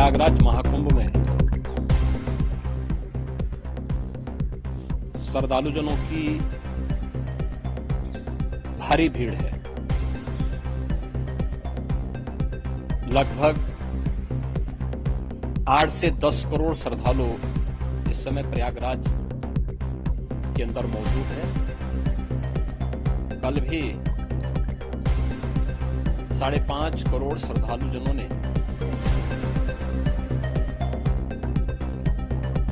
प्रयागराज महाकुंभ में श्रद्धालुजनों की भारी भीड़ है। लगभग 8 से 10 करोड़ श्रद्धालु इस समय प्रयागराज के अंदर मौजूद है। कल भी 5.5 करोड़ श्रद्धालुजनों ने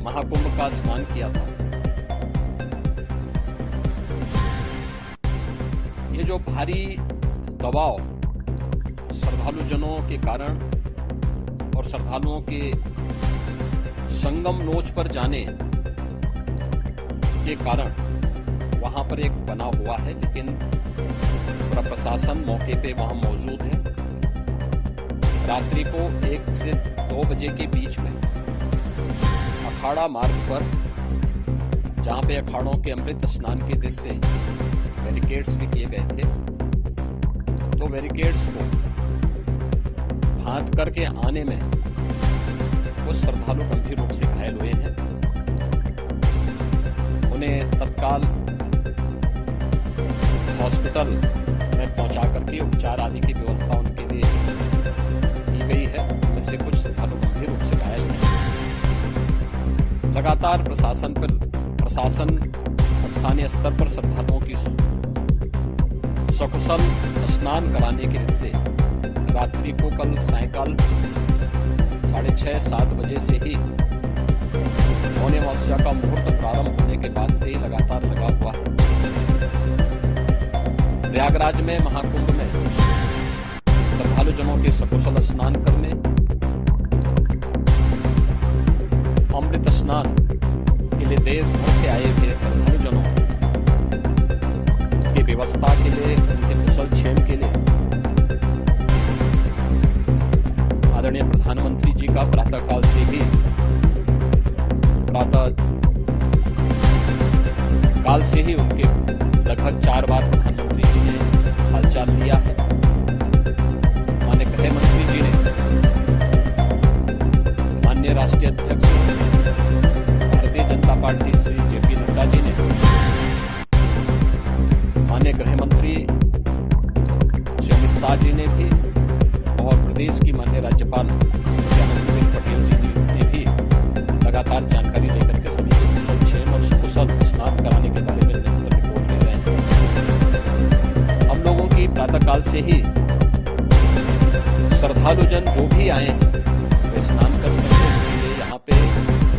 महाकुंभ का स्नान किया था। ये जो भारी दबाव श्रद्धालुजनों के कारण और श्रद्धालुओं के संगम नोच पर जाने के कारण वहां पर एक बना हुआ है, लेकिन पूरा प्रशासन मौके पे वहां मौजूद है। रात्रि को 1 से 2 बजे के बीच में अखाड़ा मार्ग पर, जहां पे अखाड़ों के अमृत स्नान के दृश्य से बैरिकेड्स भी किए गए थे, तो बैरिकेड्स को फांद करके आने में कुछ श्रद्धालु गंभीर रूप से घायल हुए हैं। उन्हें तत्काल हॉस्पिटल में पहुंचा करके उपचार आदि की व्यवस्था उनके लिए की गई है। उनमें से कुछ श्रद्धालु गंभीर रूप से घायल हैं। लगातार प्रशासन स्थानीय स्तर पर श्रद्धालुओं की सकुशल स्नान कराने के लिए से रात्रि को कल सायंकाल 6:30-7 बजे से ही मौनी अमावस्या का मुहूर्त प्रारंभ होने के बाद से ही लगातार लगा हुआ है। प्रयागराज में महाकुंभ में श्रद्धालुजनों के सकुशल स्नान करने, अमृत स्नान के लिए देश भर से आए हुए श्रद्धालुजनों की व्यवस्था के लिए, उनके कुशल क्षेम के लिए आदरणीय प्रधानमंत्री जी का प्रातःकाल से ही उनके लगभग 4 बार प्रधानमंत्री जी ने हालचाल लिया है। माननीय गृह मंत्री जी ने, माननीय राष्ट्रीय अध्यक्ष भारतीय जनता पार्टी श्री JP नड्डा जी ने, माननीय गृह मंत्री श्री अमित शाह जी ने भी, और प्रदेश की माननीय राज्यपाल आनंदीबेन पटेल जी ने भी लगातार जानकारी लेकर के सभी को कुशल क्षेम और सकुशल स्नान कराने के बारे में निरंतर रिपोर्ट ले रहे हैं। हम लोगों की प्रातःकाल से ही श्रद्धालुजन जो भी आए हैं वे स्नान कर सके, इसके लिए यहाँ पे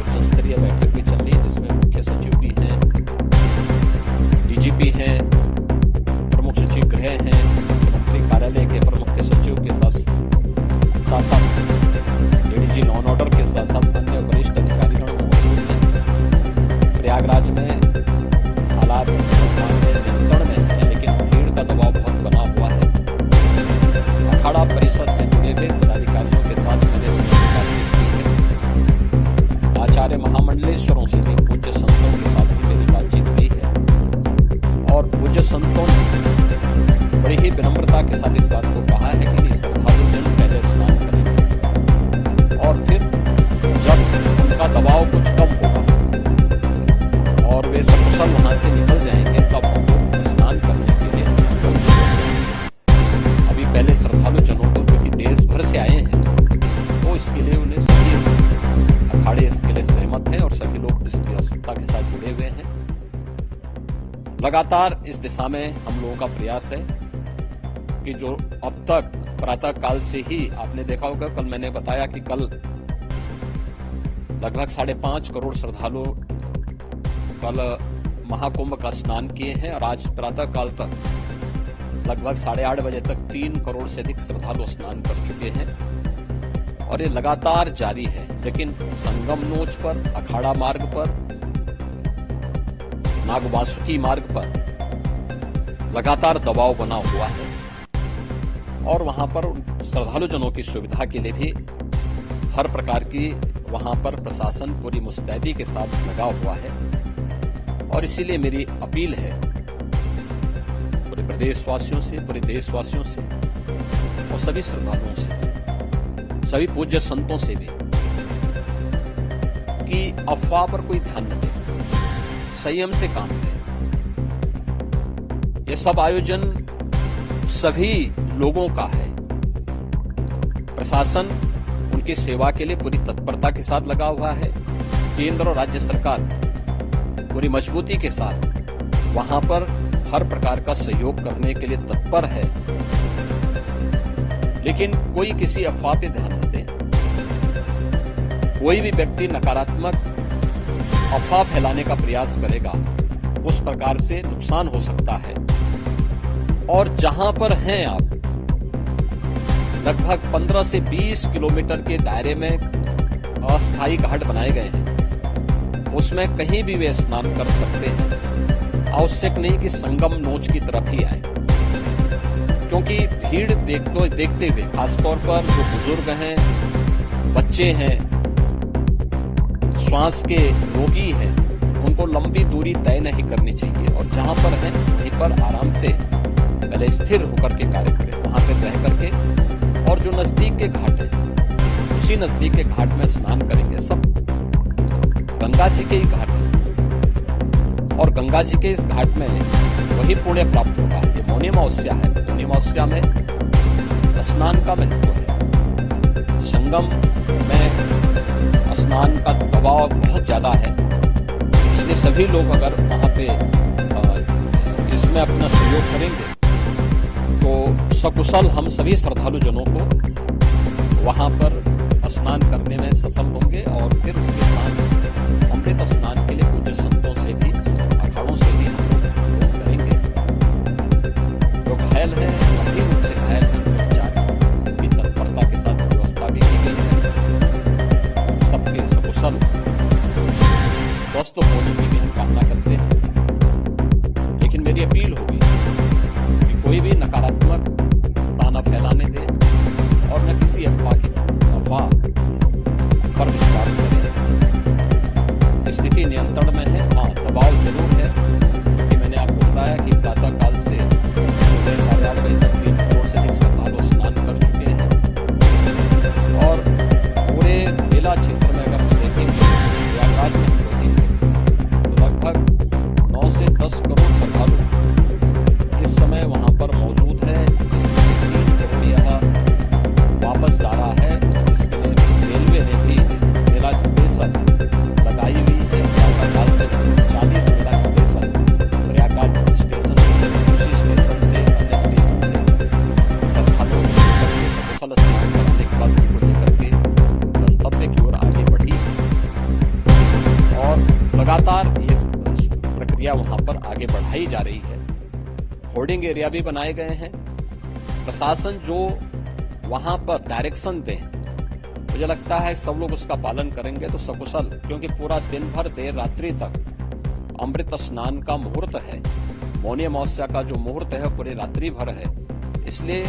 उच्च स्तरीय बैठक भी चल रही है, जिसमें मुख्य सचिव भी हैं, DGP हैं, प्रमुख सचिव गृह हैं, मुख्यमंत्री कार्यालय के प्रमुख सचिव के साथ ADG नॉन ऑर्डर के साथ अन्य वरिष्ठ अधिकारीगण मौजूद हैं। प्रयागराज में हालात नियंत्रण में है, लेकिन भीड़ का दबाव बहुत बना हुआ है। अखाड़ा परिषद से जुड़े हुए पदाधिकारियों के साथ आचार्य महामंडलेश्वरों से भी, पूज्य संतों के साथ भी मेरी बातचीत हुई है, और पूज्य संतों ने बड़ी ही विनम्रता के साथ इस बात को कहा है कि श्रद्धालुजन पहले स्नान करेंगे और फिर जब उनका दबाव कुछ कम होगा और वे सकुशल वहां से निकल जाएंगे, तब हम लोग स्नान करने के लिए संगम जाएंगे। अभी पहले श्रद्धालुजनों को, जो कि देश भर से आए हैं, तो इसके लिए उन्हें सभी अखाड़े इसके लिए सहमत हैं और सभी लोग इस व्यवस्था के साथ जुड़े हुए हैं। लगातार इस दिशा में हम लोगों का प्रयास है कि जो अब तक प्रातःकाल से ही आपने देखा होगा, कल मैंने बताया कि कल लगभग 5.5 करोड़ श्रद्धालु कल महाकुंभ का स्नान किए हैं, और आज प्रातःकाल तक लगभग 8:30 बजे तक 3 करोड़ से अधिक श्रद्धालु स्नान कर चुके हैं, और ये लगातार जारी है। लेकिन संगम नोच पर, अखाड़ा मार्ग पर, नागवासुकी मार्ग पर लगातार दबाव बना हुआ है, और वहां पर श्रद्धालुजनों की सुविधा के लिए भी हर प्रकार की वहां पर प्रशासन पूरी मुस्तैदी के साथ लगा हुआ है। और इसीलिए मेरी अपील है पूरे प्रदेशवासियों से, पूरे देशवासियों से और सभी श्रद्धालुओं से, सभी पूज्य संतों से भी कि अफवाह पर कोई ध्यान न दें, संयम से काम लें। ये सब आयोजन सभी लोगों का है। प्रशासन उनकी सेवा के लिए पूरी तत्परता के साथ लगा हुआ है। केंद्र और राज्य सरकार पूरी मजबूती के साथ वहां पर हर प्रकार का सहयोग करने के लिए तत्पर है। लेकिन कोई किसी अफवाह पे ध्यान न दे। कोई भी व्यक्ति नकारात्मक अफवाह फैलाने का प्रयास करेगा, उस प्रकार से नुकसान हो सकता है। और जहां पर हैं आप, लगभग 15 से 20 किलोमीटर के दायरे में अस्थायी घाट बनाए गए हैं। उसमें कहीं भी वे स्नान कर सकते हैं। आवश्यक नहीं कि संगम नोच की तरफ ही आए, क्योंकि भीड़ देखते हुए खासतौर पर जो बुजुर्ग हैं, बच्चे हैं, श्वास के रोगी हैं, उनको लंबी दूरी तय नहीं करनी चाहिए। और जहां पर हैं वहीं पर आराम से पहले स्थिर होकर के कार्य करें, वहां पर रह करके। और जो नजदीक के घाट है, उसी नजदीक के घाट में स्नान करेंगे। सब गंगा जी के ही घाट है और गंगा जी के इस घाट में वही पुण्य प्राप्त होगा। ये मौनी अमावस्या है। मौनी अमावस्या में स्नान का महत्व है। संगम में स्नान का दबाव बहुत ज्यादा है, इसलिए सभी लोग अगर वहां पे इसमें अपना सहयोग करेंगे तो सकुशल हम सभी श्रद्धालु जनों को वहां पर स्नान करने में सफल होंगे। और फिर उसके बाद अमृत स्नान के लिए पूज्य संतों से भी, अखाड़ों से भी हम लोग करेंगे। जो घायल है, गंभीर रूप से घायल है, उनके उपचार की तत्परता के साथ व्यवस्था भी की गई है। सबके सकुशल स्वस्थ होने की भी हम कामना करते हैं। लेकिन मेरी अपील होगी कि कोई भी नकारात्मक ताना फैलाने दे और न किसी अफवाह पर विश्वास करें। स्थिति नियंत्रण में है। हाँ, दबाव जरूर है, क्योंकि मैंने आपको बताया कि प्रातः काल से 8:30 बजे तक 3 करोड़ से अधिक श्रद्धालु स्नान कर चुके हैं। और पूरे मेला क्षेत्र में अगर हम देखेंगे, प्रयागराज में हम देखेंगे तो लगभग 9 से 10 करोड़ श्रद्धालु इस समय वहां पर मौजूद है। इसमें 3 करोड़ यह वापस जा रहा है। इसके लिए रेलवे ने भी मेला स्पेशल लगाई हुई है। प्रयागराज से 40 मेला स्पेशल प्रयागराज स्टेशन से, उसी स्टेशन से, अन्य स्टेशन से श्रद्धालुओं को सकुशल स्नान कराने के बाद उनको लेकर के गंतव्य की ओर आगे बढ़ी और लगातार ये प्रक्रिया वहां पर आगे बढ़ाई जा रही है। होर्डिंग एरिया भी बनाए गए हैं। प्रशासन जो वहां पर डायरेक्शन दें, मुझे लगता है सब लोग उसका पालन करेंगे तो सकुशल, क्योंकि पूरा दिन भर देर रात्रि तक अमृत स्नान का मुहूर्त है। मौनी अमावस्या का जो मुहूर्त है पूरे रात्रि भर है। इसलिए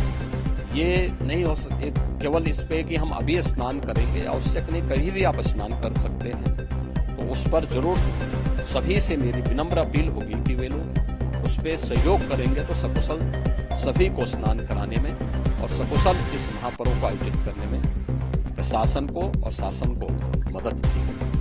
ये नहीं हो सकते केवल इस पे कि हम अभी स्नान करेंगे। आवश्यक नहीं, कहीं भी आप स्नान कर सकते हैं। तो उस पर जरूर सभी से मेरी विनम्र अपील होगी कि वे लोग उस पर सहयोग करेंगे तो सकुशल सभी को स्नान कराने में और सकुशल इस महापर्व को आयोजित करने में प्रशासन को और शासन को मदद मिलेगी।